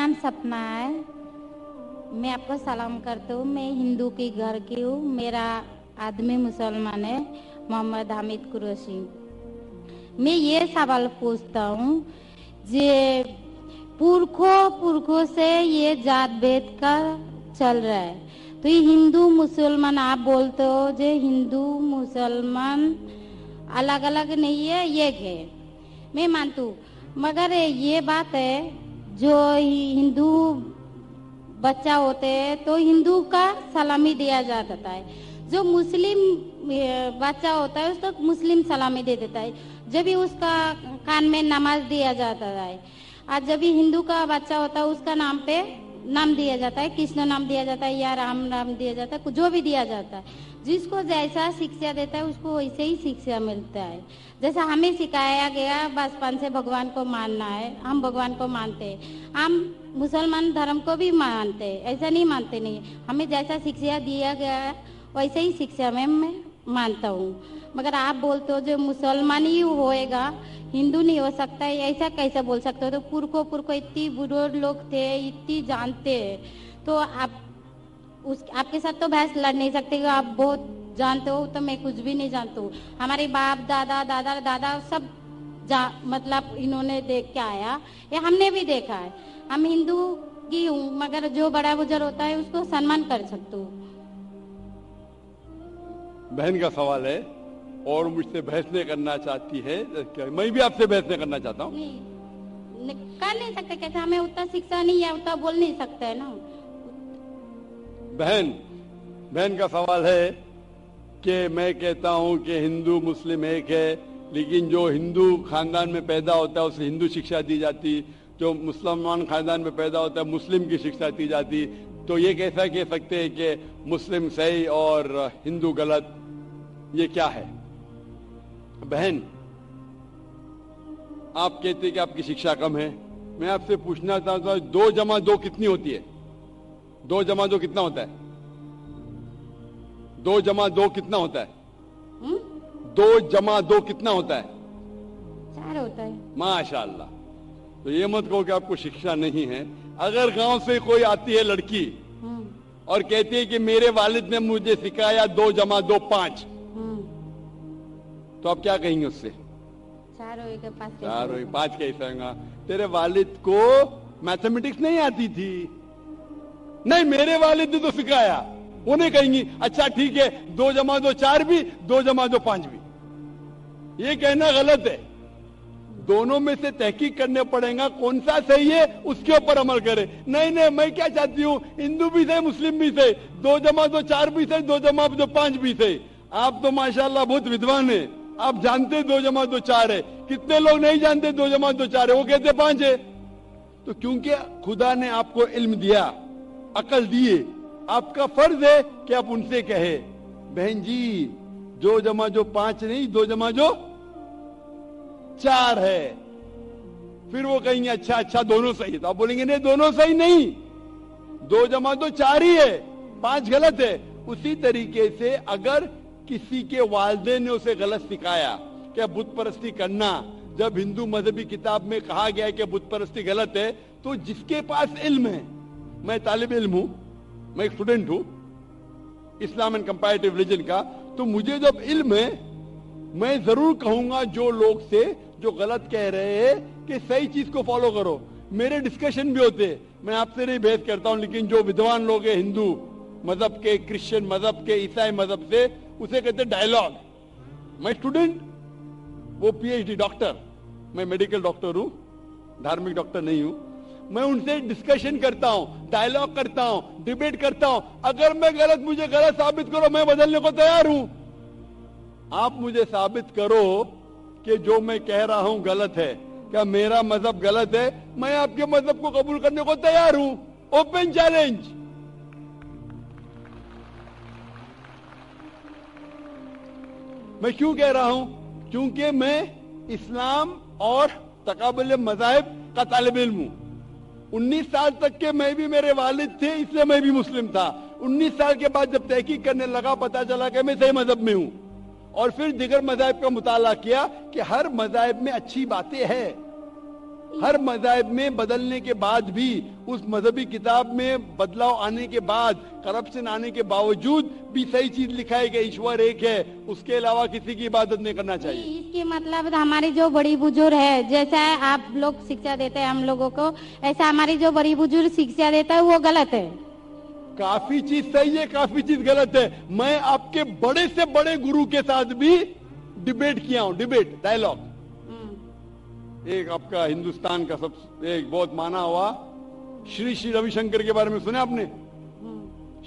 नाम सपना है। मैं आपको सलाम करती हूँ। मैं हिंदू के घर की हूँ। मेरा आदमी मुसलमान है, मोहम्मद हामिद कुरैशी। मैं ये सवाल पूछता हूँ, जे पुरखों से ये जात भेद का चल रहा है, तो ये हिंदू मुसलमान आप बोलते हो, जो हिंदू मुसलमान अलग अलग नहीं है, एक है, मैं मानती हूँ। मगर ये बात है, जो हिंदू बच्चा होते हैं तो हिंदू का सलामी दिया जाता है, जो मुस्लिम बच्चा होता है उसको मुस्लिम सलामी दे देता है, जब भी उसका कान में नमाज दिया जाता है। और जब भी हिंदू का बच्चा होता है उसका नाम पे नाम दिया जाता है, कृष्ण नाम दिया जाता है या राम नाम दिया जाता है, जो भी दिया जाता है। जिसको जैसा शिक्षा देता है उसको वैसे ही शिक्षा मिलता है। जैसा हमें सिखाया गया बचपन से भगवान को मानना है, हम भगवान को मानते हैं, हम मुसलमान धर्म को भी मानते हैं, ऐसा नहीं मानते नहीं। हमें जैसा शिक्षा दिया गया है वैसे ही शिक्षा में मैं मानता हूँ। मगर आप बोलते हो जो मुसलमान ही होएगा, हिंदू नहीं हो सकता है, ऐसा कैसे बोल सकते हो? तो पुरखों इतनी बुजुर्ग लोग थे, इतनी जानते हैं, तो आप आपके साथ तो बहस लड़ नहीं सकते। आप बहुत जानते हो, तो मैं कुछ भी नहीं जानती हूँ। हमारे बाप दादा दादा दादा सब मतलब इन्होंने देख के आया, या हमने भी देखा है। हम हिंदू की हूँ, मगर जो बड़ा बुजुर्ग होता है उसको सम्मान कर सकती हूँ। बहन का सवाल है और मुझसे बहस नहीं करना चाहती है, मैं भी आपसे बहस नहीं करना चाहता हूँ। कर नहीं सकते, कैसे? हमें उतना शिक्षा नहीं है, उतना बोल नहीं सकते है ना। बहन का सवाल है कि मैं कहता हूँ कि हिंदू मुस्लिम एक है, लेकिन जो हिंदू खानदान में पैदा होता है उसे हिंदू शिक्षा दी जाती, जो मुसलमान खानदान में पैदा होता है मुस्लिम की शिक्षा दी जाती। तो ये कैसा कह सकते हैं कि मुस्लिम सही और हिंदू गलत? ये क्या है? बहन, आप कहते हैं कि आपकी शिक्षा कम है। मैं आपसे पूछना चाहता हूं, 2 जमा 2 कितनी होती है? 2 जमा 2 कितना होता है? 2 जमा 2 कितना होता है? 2 जमा 2 कितना होता है? 4 होता है। माशाअल्लाह। तो ये मत कहो कि आपको शिक्षा नहीं है। अगर गांव से कोई आती है लड़की और कहती है कि मेरे वालिद ने मुझे सिखाया 2 जमा 2 5, तो आप क्या कहेंगे उससे? 4 होएगा 5 4 होएगा 5 कैसे होगा? तेरे वालिद को मैथमेटिक्स नहीं आती थी? नहीं, मेरे वालिद ने तो सिखाया। उन्हें कहेंगी अच्छा ठीक है, 2 जमा 2 4 भी, 2 जमा 2 5 भी। ये कहना गलत है। दोनों में से तहकीक करने पड़ेगा, कौन सा सही है उसके ऊपर अमल करें। नहीं, मैं क्या चाहती हूँ, हिंदू भी सही मुस्लिम भी सही, 2 जमा 2 4 भी सही, 2 जमा 2 5 भी सही। आप तो माशाल्लाह बहुत विद्वान है, आप जानते 2 जमा 2 4 है। कितने लोग नहीं जानते 2 जमा 2 4 है, वो कहते 5 है। तो क्योंकि खुदा ने आपको इल्म दिया, अकल दिए, आपका फर्ज है कि आप उनसे कहे बहन जी 2 जमा 2 5 नहीं, 2 जमा 2 4 है। फिर वो कहेंगे अच्छा दोनों सही है। तो आप बोलेंगे नहीं, दोनों सही नहीं, 2 जमा 2 4 ही है, 5 गलत है। उसी तरीके से अगर किसी के वालिदैन ने उसे गलत सिखाया कि बुत परस्ती करना, जब हिंदू मजहबी किताब में कहा गया है कि बुत परस्ती गलत है, तो जिसके पास इल्म है, मैं तालिब इल्म हूं, मैं एक स्टूडेंट हूं इस्लाम एंड कंपैरेटिव रिलीजन का, तो मुझे जब इल्म है मैं जरूर कहूंगा जो लोग से जो गलत कह रहे हैं कि सही चीज को फॉलो करो। मेरे डिस्कशन भी होते हैं, मैं आपसे नहीं बहस करता हूं, लेकिन जो विद्वान लोग हैं हिंदू मजहब के, क्रिश्चियन मजहब के, ईसाई मजहब से, उसे कहते डायलॉग। मैं स्टूडेंट, वो पीएचडी डॉक्टर, मैं मेडिकल डॉक्टर हूं, धार्मिक डॉक्टर नहीं हूं। मैं उनसे डिस्कशन करता हूं, डायलॉग करता हूं, डिबेट करता हूं। अगर मैं गलत, मुझे गलत साबित करो, मैं बदलने को तैयार हूं। आप मुझे साबित करो कि जो मैं कह रहा हूं गलत है, क्या मेरा मजहब गलत है, मैं आपके मजहब को कबूल करने को तैयार हूं। Open challenge. मैं क्यों कह रहा हूं? क्योंकि मैं इस्लाम और तकाबुल मज़ाहिब का तालिब इल्म हूं। 19 साल तक के मैं भी, मेरे वालिद थे इसलिए मैं भी मुस्लिम था। 19 साल के बाद जब तहकीक करने लगा, पता चला कि मैं सही मजहब में हूं, और फिर दिगर मज़ाहिब का मुताला किया कि हर मज़ाहिब में अच्छी बातें हैं। ہر مذاہب میں بدلنے کے بعد بھی اس مذہبی کتاب میں بدلاؤ آنے کے بعد کرپشن آنے کے باوجود بھی صحیح چیز لکھا ہے کہ ایشور ایک ہے, اس کے علاوہ کسی کی عبادت نہیں کرنا چاہیے. اس کی مطلب ہماری جو بڑی بزرگ ہے, جیسا آپ لوگ شکشا دیتے ہیں ہم لوگوں کو, ایسا ہماری جو بڑی بزرگ شکشا دیتا ہے وہ غلط ہے. کافی چیز صحیح ہے, کافی چیز غلط ہے. میں آپ کے بڑے سے بڑے گرو کے ساتھ بھی ڈیبیٹ کیا ہوں, ڈیبیٹ ڈائیلاگ. ایک آپ کا ہندوستان کا سب ایک بہت مانا ہوا شری روی شنکر کے بارے میں سنے آپ نے؟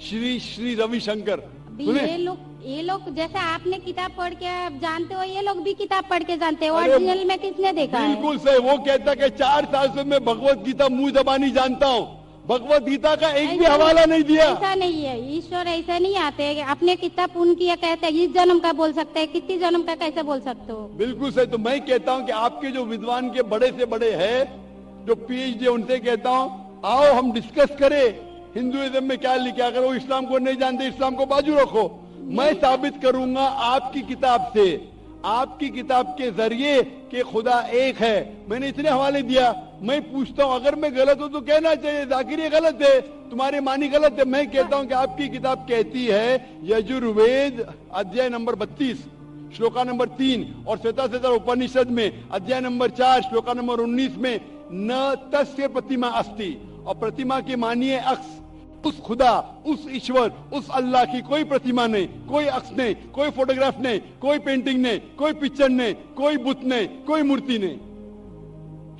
شری روی شنکر یہ لوگ جیسے آپ نے کتاب پڑھ کے جانتے ہو, یہ لوگ بھی کتاب پڑھ کے جانتے ہیں. اوریجنل میں کس نے دیکھا ہے؟ بالکل صحیح. وہ کہتا کہ 4 سال سے میں بھگوت گیتا منہ زبانی جانتا ہوں, بھگوت گیتا کا ایک بھی حوالہ نہیں دیا. ایسا نہیں ہے, ایشور ایسا نہیں آتے. اپنے کتاب ان کی کہتے ہیں اس جنم کا بول سکتے ہیں, کتنی جنم کا کیسے بول سکتے ہو؟ بالکل صحیح. تو میں کہتا ہوں کہ آپ کے جو ودوان کے بڑے سے بڑے ہیں, جو پی ایچ ڈی, ان سے کہتا ہوں آؤ ہم ڈسکس کریں ہندوازم میں کیا لکھا. اگر وہ اسلام کو نہیں جانتے, اسلام کو بازو رکھو. میں ثابت کروں گا آپ کی کتاب سے, آپ کی کتاب کے ذریعے کہ خدا ایک ہے. میں نے اتنے حوالے دیا. میں پوچھتا ہوں اگر میں غلط ہوں تو کہنا چاہیے ذاکر یہ غلط ہے, تمہارے معنی غلط ہے. میں کہتا ہوں کہ آپ کی کتاب کہتی ہے یجروید ادھیائے نمبر 32 شلوکا نمبر 3 اور سیتا اپنشد میں ادھیائے نمبر 4 شلوکا نمبر 19 میں نہ تسیہ پرتیما استی, اور پرتیما کے معنی ہے عکس. اس خدا, اس ایشور, اس اللہ کی کوئی پرتیما نہیں, کوئی عکس نہیں, کوئی فوٹوگراف نہیں, کوئی پینٹنگ نہیں, کوئی پکچر نہیں, کوئی بت نہیں, کوئی مورتی نہیں.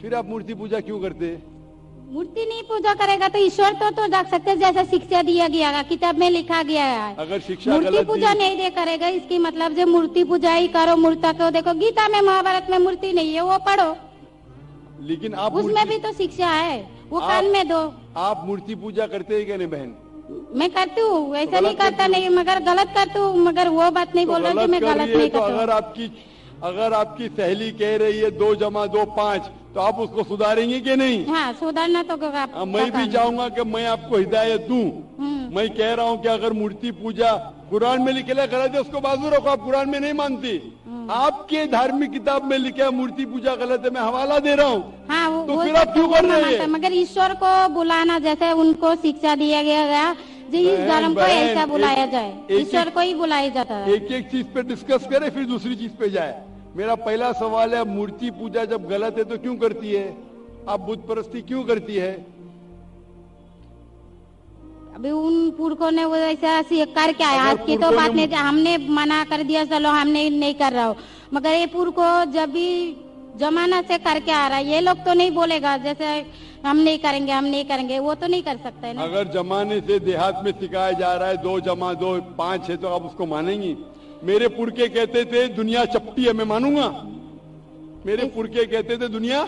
پھر آپ مورتی پوجا کیوں کرتے؟ مورتی نہیں پوجا کرے گا تو ایشور تو رکھ سکتے جیسا شکشا دیا گیا ہے, کتاب میں لکھا گیا ہے. اگر شکشا مورتی پوجا نہیں دے کرے گا, اس کی مطلب جو مورتی پوجا ہی کرو, مورتا کو دیکھو گیتا میں مہابھارت میں مورتی نہیں ہے, وہ پڑھو. لیکن آپ اس میں بھی تو شکشا ہے, وہ کان میں دو. آپ مورتی پوجا کرتے ہیں کہ نہیں بہن؟ میں کرتی ہوں, ایسا نہیں کرتا نہیں, مگر غلط کرتی ہوں. مگر وہ بات نہیں بول رہا کہ میں غلط نہیں کرتا. اگر آپ کی سہیلی کہہ رہی ہے 2 + 2 = 5, تو آپ اس کو سدھاریں گے کہ نہیں؟ ہاں سدھارنا تو. میں بھی چاہوں گا کہ میں آپ کو ہدایت دوں. میں کہہ رہا ہوں کہ اگر مورتی پوجا قرآن میں لکھا غلط ہے, اس کو بازو رکھو. آپ قرآن میں نہیں مانتی, آپ کے دھارمک کتاب میں لکھا ہے مورتی پوجا غلط ہے, میں حوالہ دے رہا ہوں. ہاں, تو پھر آپ کیوں کر رہے ہیں؟ مگر ایشور کو بلانا جیسے ان کو شکشا دیا گیا جی, اس دھرم کو ایسا بلایا جائے, ایشور کو ہی بلایا جاتا ہے. ایک چیز پہ ڈسکس کرے پھر دوسری چیز پہ جائے. میرا پہلا سوال ہے, مورتی پوجا جب غلط ہے تو کیوں کرتی ہے؟ آپ بت پرستی کیوں کرتی ہے؟ ابھی ان پورکھوں نے وہ ایسا کر کے آیا, آج کی تو بات نہیں, ہم نے منع کر دیا چلو ہم نے نہیں کر رہا ہوں. مگر یہ پورکھوں جب بھی زمانہ سے کر کے آ رہا ہے, یہ لوگ تو نہیں بولے گا جیسے ہم نہیں کریں گے, ہم نہیں کریں گے, وہ تو نہیں کر سکتا ہے نا. اگر زمانے سے دیہات میں سکھایا جا رہا ہے 2 + 2 = 5 ہے, تو آپ اس کو مانیں گی؟ میرے پورکھے کہتے تھے دنیا چپٹی ہے, میں مانوں گا؟ میرے پورکھے کہتے تھے دنیا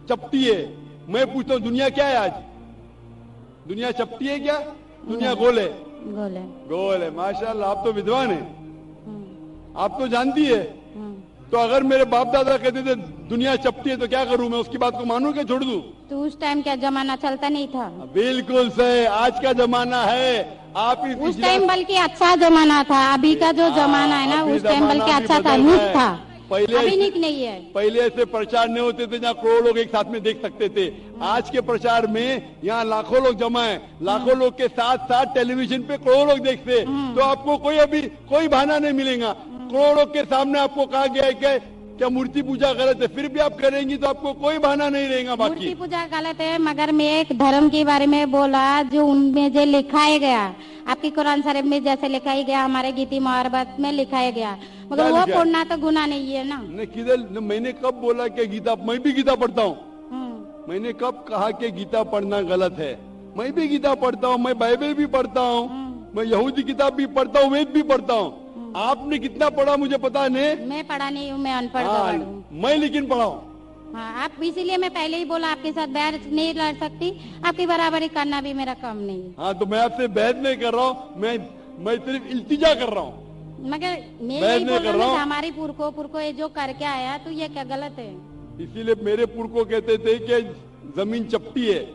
چپٹی ہے. میں پوچھتا ہوں دنیا کیا ہے آج؟ دنیا چپٹی ہے کیا؟ دنیا گول ہے. گول ہے. ماشاءاللہ, آپ تو ودوان ہیں, آپ تو جانتی ہے. تو اگر میرے باپ دادا کہتے تھے دنیا چپٹی ہے تو کیا کروں میں, اس کی بات کو مانوں کہ چھوڑ دوں؟ تو اس ٹائم کیا زمانہ چلتا نہیں تھا؟ بالکل صحیح, آج کا زمانہ ہے. آپ اس ٹائم بلکہ اچھا زمانہ تھا, ابھی کا جو زمانہ ہے نا اس ٹائم بلکہ اچھا تھا, نوٹ تھا. ابھی نہیں ہے. پہلے ایسے پرچار نہیں ہوتے تھے جہاں کروڑوں لوگ ایک ساتھ میں دیکھ سکتے تھے. آج کے پرچار میں یہاں لاکھوں لوگ جمع ہیں, لاکھوں لوگ کے ساتھ ساتھ ٹیلی ویژن پہ کروڑوں لوگ دیکھتے. تو آپ کو کوئی بہانہ نہیں ملے گا. کروڑوں کے سامنے آپ کو کہا گیا ہے کہ کیا مورتی پوجا غلط ہے, پھر بھی آپ کریں گی تو آپ کو کوئی بہانہ نہیں رہے گا. باقی مورتی پوجا غلط ہے, مگر میں ایک دھرم کے بارے میں بولا جو ان میں جو لکھایا گیا, آپ کی قرآن شریف میں جیسے لکھایا گیا, ہمارے گیتی مہابھارت میں لکھایا گیا, مگر وہ پڑھنا تو گناہ نہیں ہے نا. میں نے کب بولا کہ گیتا, میں بھی گیتا پڑھتا ہوں. میں نے کب کہا کہ گیتا پڑھنا غلط ہے؟ میں بھی گیتا پڑھتا ہوں, میں بائبل بھی پڑھتا ہوں, میں یہودی کتاب بھی پڑھتا ہوں, وید بھی پڑھتا ہوں. آپ نے کتنا پڑھا مجھے پتا نہیں, میں پڑھا نہیں ہوں, میں ان پڑھ ہوں. میں لیکن پڑھا ہوں. آپ اسی لیے میں پہلے ہی بولا آپ کے ساتھ بحث نہیں لڑ سکتی, آپ کی برابری کرنا بھی میرا کام نہیں ہے. ہاں, تو میں آپ سے بحث نہیں کر رہا ہوں, میں صرف التجا کر رہا ہوں. مگر میں یہی بول رہا ہوں ہماری پورکھوں یہ جو کر کے آیا تو یہ کیا غلط ہے؟ اسی لیے میرے پورکھوں کہتے تھے کہ زمین چپٹی ہے,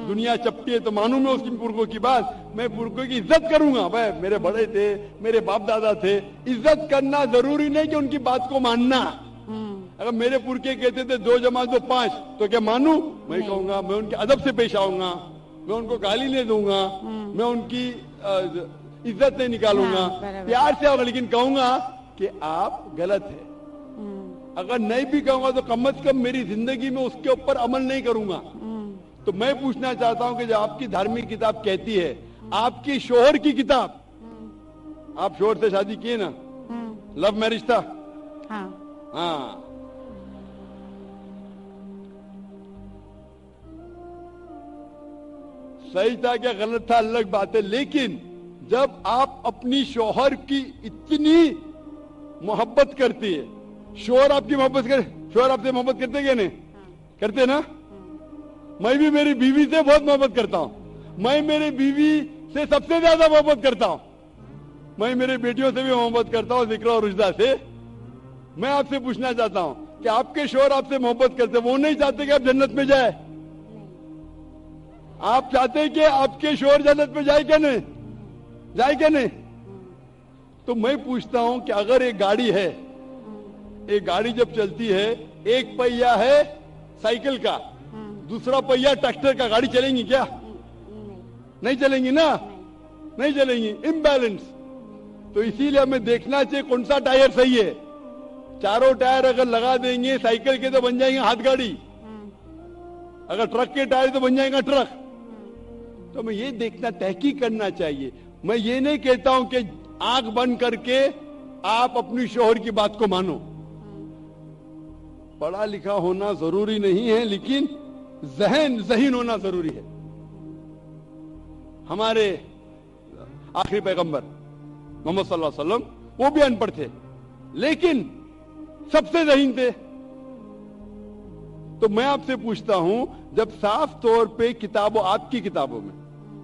دنیا چپٹی ہے, تو مانوں میں اس کی پورکھوں کی بات. میں پورکھوں کی عزت کروں گا. بھائی میرے بڑے تھے, میرے باپ دادا تھے, عزت کرنا ضروری نہیں کہ ان کی بات کو ماننا. अगर मेरे पुरखे कहते थे 2 जमा 2 5, तो क्या मानूं? मैं कहूंगा, मैं उनके अदब से पेश आऊंगा, मैं उनको गाली नहीं दूंगा, मैं उनकी इज्जत नहीं निकालूंगा, प्यार से आऊंगा, लेकिन कहूंगा कि आप गलत है। अगर नहीं भी कहूंगा तो कम से कम मेरी जिंदगी में उसके ऊपर अमल नहीं करूंगा। तो मैं पूछना चाहता हूं कि जो आपकी धार्मिक किताब कहती है, आपकी शोहर की किताब, आप शोहर से शादी किए ना, लव मैरिज था? हाँ। सही था क्या गलत था अलग बात है, लेकिन जब आप अपनी शोहर की इतनी मोहब्बत करती है, शोहर आपकी मोहब्बत करे, शोहर आपसे मोहब्बत करते क्या नहीं? करते ना? मैं भी मेरी बीवी से बहुत मोहब्बत करता हूं। मैं मेरी बीवी से सबसे ज्यादा मोहब्बत करता हूं। मैं मेरे बेटियों से भी मोहब्बत करता हूं, जिक्र और रुजदा से। मैं आपसे पूछना चाहता हूं कि आपके शोहर आपसे मोहब्बत करते, वो नहीं चाहते कि आप जन्नत में जाए? आप चाहते हैं कि आपके शोहर जन्नत में जाए क्या नहीं? जाए क्या नहीं? तो मैं पूछता हूं कि अगर एक गाड़ी है, एक गाड़ी जब चलती है, एक पहिया है साइकिल का, दूसरा पहिया ट्रैक्टर का, गाड़ी चलेंगी क्या? नहीं चलेंगी ना, नहीं चलेंगी, इम्बैलेंस। तो इसीलिए हमें देखना चाहिए कौन सा टायर सही है। चारों टायर अगर लगा देंगे साइकिल के तो बन जाएंगे हाथ गाड़ी, अगर ट्रक के टायर तो बन जाएगा ट्रक। तो हमें ये देखना, तहकीक करना चाहिए। मैं ये नहीं कहता हूं कि आंख बंद करके आप अपनी शोहर की बात को मानो। पढ़ा लिखा होना जरूरी नहीं है, लेकिन ज़हीन होना जरूरी है। हमारे आखिरी पैगंबर मोहम्मद सल्लल्लाहु अलैहि वसल्लम, वो भी अनपढ़ थे, लेकिन सबसे ज़हीन थे। तो मैं आपसे पूछता हूं, जब साफ तौर पे किताबों, आपकी किताबों में,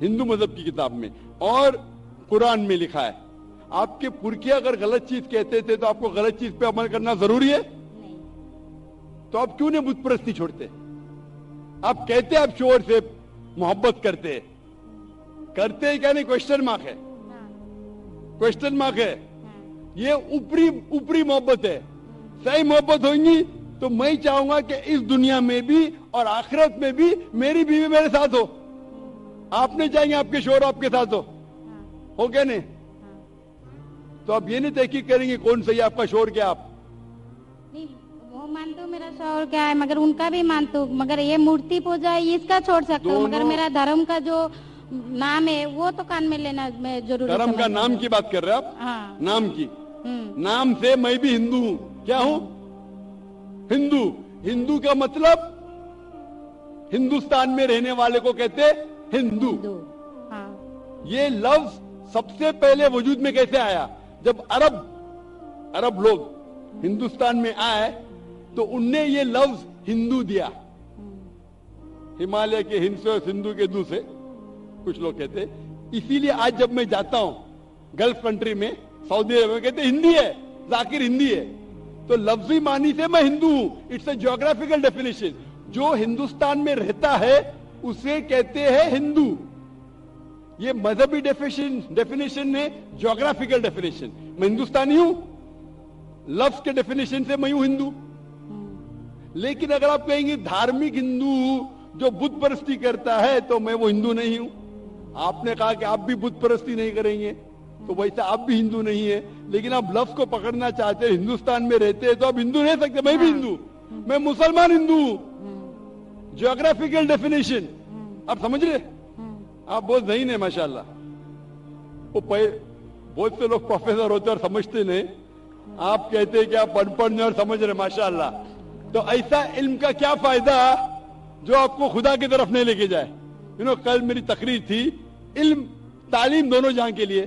हिंदू मजहब की किताब में और कुरान में लिखा है, आपके पुरखे अगर गलत चीज कहते थे तो आपको गलत चीज पे अमल करना जरूरी है? तो आप क्यों नहीं बुत परस्ती छोड़ते? आप कहते आप शोहर से मोहब्बत करते हैं क्या? नहीं, क्वेश्चन मार्क है, क्वेश्चन मार्क है। ये ऊपरी मोहब्बत है। सही मोहब्बत होगी तो मैं चाहूंगा कि इस दुनिया में भी और आखिरत में भी मेरी बीवी मेरे साथ हो। आप नहीं चाहेंगे आपके शोहर आपके साथ हो क्या नहीं? तो आप ये नहीं तहकीक करेंगे कौन सही आपका शोहर क्या? आप नहीं, वो मानते हो मेरा शोहर क्या है, मगर उनका भी मानते हो, मगर ये मूर्ति पूजा है इसका छोड़ सकते हो, मगर मेरा धर्म का जो नाम है वो तो कान में लेना मैं जरूरी। धर्म का नाम की बात कर रहे हैं आप? हाँ। नाम की, नाम से मैं भी हिंदू हूं। क्या हूं? हिंदू। हिंदू का मतलब हिंदुस्तान में रहने वाले को कहते हिंदू। हाँ। ये लफ्ज सबसे पहले वजूद में कैसे आया? जब अरब लोग हिंदुस्तान में आए तो उनने ये लफ्ज हिंदू दिया। हिमालय के हिंद से और सिंधु के दू से कुछ लोग कहते। इसीलिए आज जब मैं जाता हूं गल्फ कंट्री में, सऊदी अरब में, कहते हिंदी है, जाकिर हिंदी है। तो लफ्जी मानी से मैं हिंदू हूं। It's a geographical definition. जो हिंदुस्तान में रहता है उसे कहते हैं हिंदू। ये मजहबी डेफिनेशन है, ज्योग्राफिकल डेफिनेशन। मैं हिंदुस्तानी हूं, लफ्ज के डेफिनेशन से मैं हूं हिंदू। लेकिन अगर आप कहेंगे धार्मिक हिंदू जो बुत परस्ती करता है तो मैं वो हिंदू नहीं हूं। आपने कहा कि आप भी बुत परस्ती नहीं करेंगे तो वैसे आप भी हिंदू नहीं है। लेकिन आप लफ्ज को पकड़ना चाहते हैं, हिंदुस्तान में रहते हैं तो आप हिंदू नहीं सकते। मैं भी हिंदू, मैं मुसलमान हिंदू हूं। ज्योग्राफिकल डेफिनेशन आप समझ रहे? आप बहुत ज़हीन है माशाल्लाह। वो बहुत से लोग प्रोफेसर होते और समझते नहीं। आप कहते हैं कि आप पढ़ और समझ रहे माशाल्लाह। तो ऐसा इल्म का क्या फायदा जो आपको खुदा की तरफ नहीं लेके जाए? कल मेरी तकरीर थी इल्म तालीम दोनों जहां के लिए।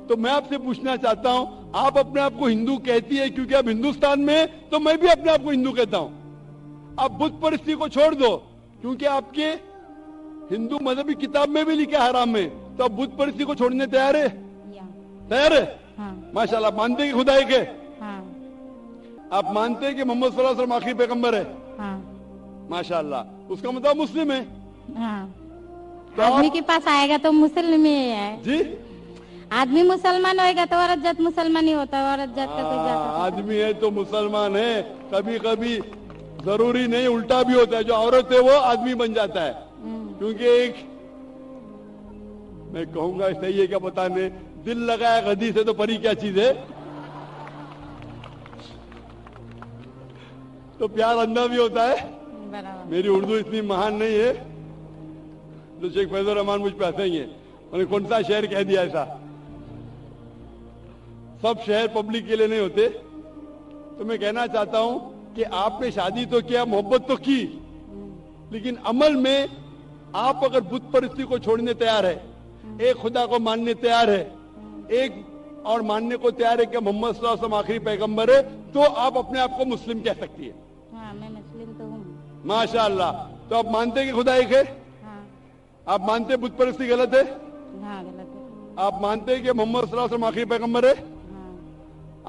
तो मैं आपसे पूछना चाहता हूं, आप अपने आप को हिंदू कहती है क्योंकि आप हिंदुस्तान में, तो मैं भी अपने आप को हिंदू कहता हूं। आप बुत परस्ती को छोड़ दो क्योंकि आपके हिंदू मजहबी किताब में भी लिखा है हराम में, तो आप बुत परस्ती को छोड़ने तैयार है? तैयार है? हाँ। माशाल्लाह। मानते हैं कि खुदा एक है? हाँ। आप मानते हैं कि मोहम्मद सल्लल्लाहु अलैहि वसल्लम आखिरी पैगंबर है? हाँ। माशाल्लाह। उसका मतलब मुस्लिम है? हाँ। तो आदमी के पास आएगा तो मुस्लिम ही है जी। आदमी मुसलमान होएगा तो औरत जात मुसलमान ही होता है, औरत जात का कोई जात होता है। आदमी है तो मुसलमान है, कभी कभी जरूरी नहीं उल्टा भी होता है, जो औरत है वो आदमी बन जाता है। क्योंकि एक मैं कहूंगा सही है क्या बताने, दिल लगाया गधी से तो परी क्या चीज है। तो प्यार अंधा भी होता है। बराबर। मेरी उर्दू इतनी महान नहीं है तो शेख फैजुर रहमान मुझ पे हंसेंगे, उन्होंने कौन सा शहर कह दिया ऐसा। सब शहर पब्लिक के लिए नहीं होते। तो मैं कहना चाहता हूं कि आपने शादी तो किया, मोहब्बत तो की, लेकिन अमल में आप अगर बुत परिस्थिति को छोड़ने तैयार है, एक खुदा को मानने तैयार है, एक और मानने को तैयार है कि मोहम्मद सल्लल्लाहु अलैहि वसल्लम आखिरी पैगंबर है, तो आप अपने आप को मुस्लिम कह सकती है। हाँ, मैं मुस्लिम तो हूँ। माशाअल्लाह। तो आप मानते हैं कि खुदा एक है? हाँ। आप मानते हैं बुत परिस्थिति गलत है? हाँ, गलत है। आप मानते हैं कि मोहम्मद सल्लल्लाहु अलैहि वसल्लम आखिरी पैगंबर है? हाँ।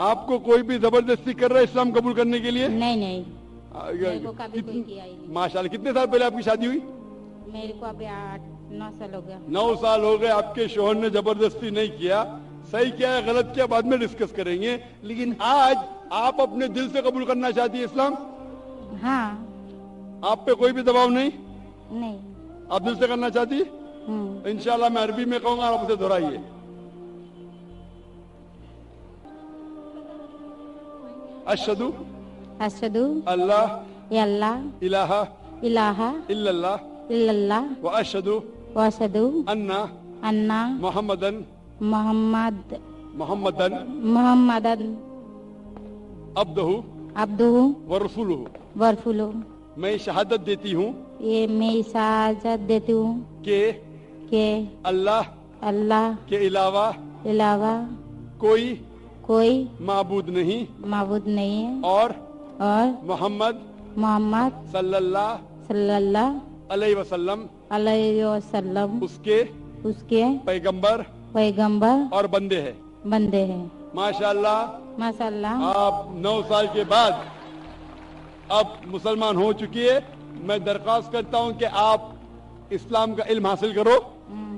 आपको कोई भी जबरदस्ती कर रहा है इस्लाम कबूल करने के लिए? नहीं नहीं, मेरे को कभी कोई किया ही नहीं। माशाअल्लाह। कितने साल पहले आपकी शादी हुई? मेरे को अभी 8-9 साल हो गया। 9 साल हो गए। आपके शोहर ने जबरदस्ती नहीं किया, सही किया है गलत किया बाद में डिस्कस करेंगे, लेकिन आज आप अपने दिल से कबूल करना चाहती है इस्लाम? हाँ। आप पे कोई भी दबाव नहीं? नहीं। आप दिल से करना चाहती? इंशाल्लाह मैं अरबी में कहूंगा, आप उसे दोहराइए। अशहदु अशहदु अल्लाह अल्लाह इलाहा इलाहा इल्लल्लाह इल्लल्लाह व अशहदु व अशहदु अन्ना अन्ना मोहम्मदन मोहम्मदन अब्दहु अब्दुहु व रसूलुहु। व रसूलुहु। मैं शहादत देती हूँ ये मैं इजाजत देती हूँ कि अल्लाह के अलावा कोई माबूद माबूद नहीं है और मोहम्मद सल्लल्लाहु अलैहि वसल्लम उसके पैगंबर और बंदे हैं। माशाअल्लाह। आप 9 साल के बाद अब मुसलमान हो चुकी है। मैं दरख्वास्त करता हूं कि आप इस्लाम का इल्म हासिल करो,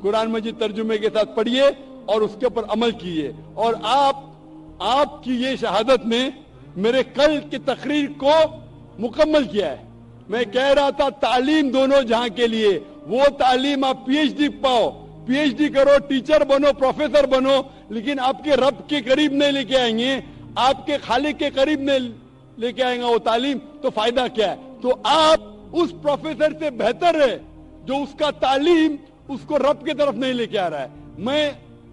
कुरान मजीद तर्जुमे के साथ पढ़िए और उसके ऊपर अमल कीजिए। और आपकी ये शहादत ने मेरे कल की तकरीर को मुकम्मल किया है। मैं कह रहा था तालीम दोनों जहां के लिए, वो तालीम आप पीएचडी पाओ, पीएचडी करो, टीचर बनो, प्रोफेसर बनो, लेकिन आपके रब के करीब नहीं लेके आएंगे, आपके खालिक के करीब नहीं लेके आएगा वो तालीम, तो फायदा क्या है? तो आप उस प्रोफेसर से बेहतर है जो उसका तालीम उसको रब की तरफ नहीं लेके आ रहा है।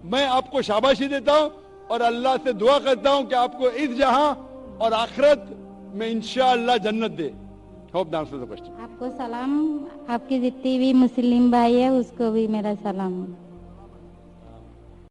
मैं आपको शाबाशी देता हूं और अल्लाह से दुआ करता हूं कि आपको इस जहां और आखिरत में इंशाअल्लाह जन्नत दे। Hope the answer the question. आपको सलाम, आपकी जितनी भी मुस्लिम भाई है उसको भी मेरा सलाम।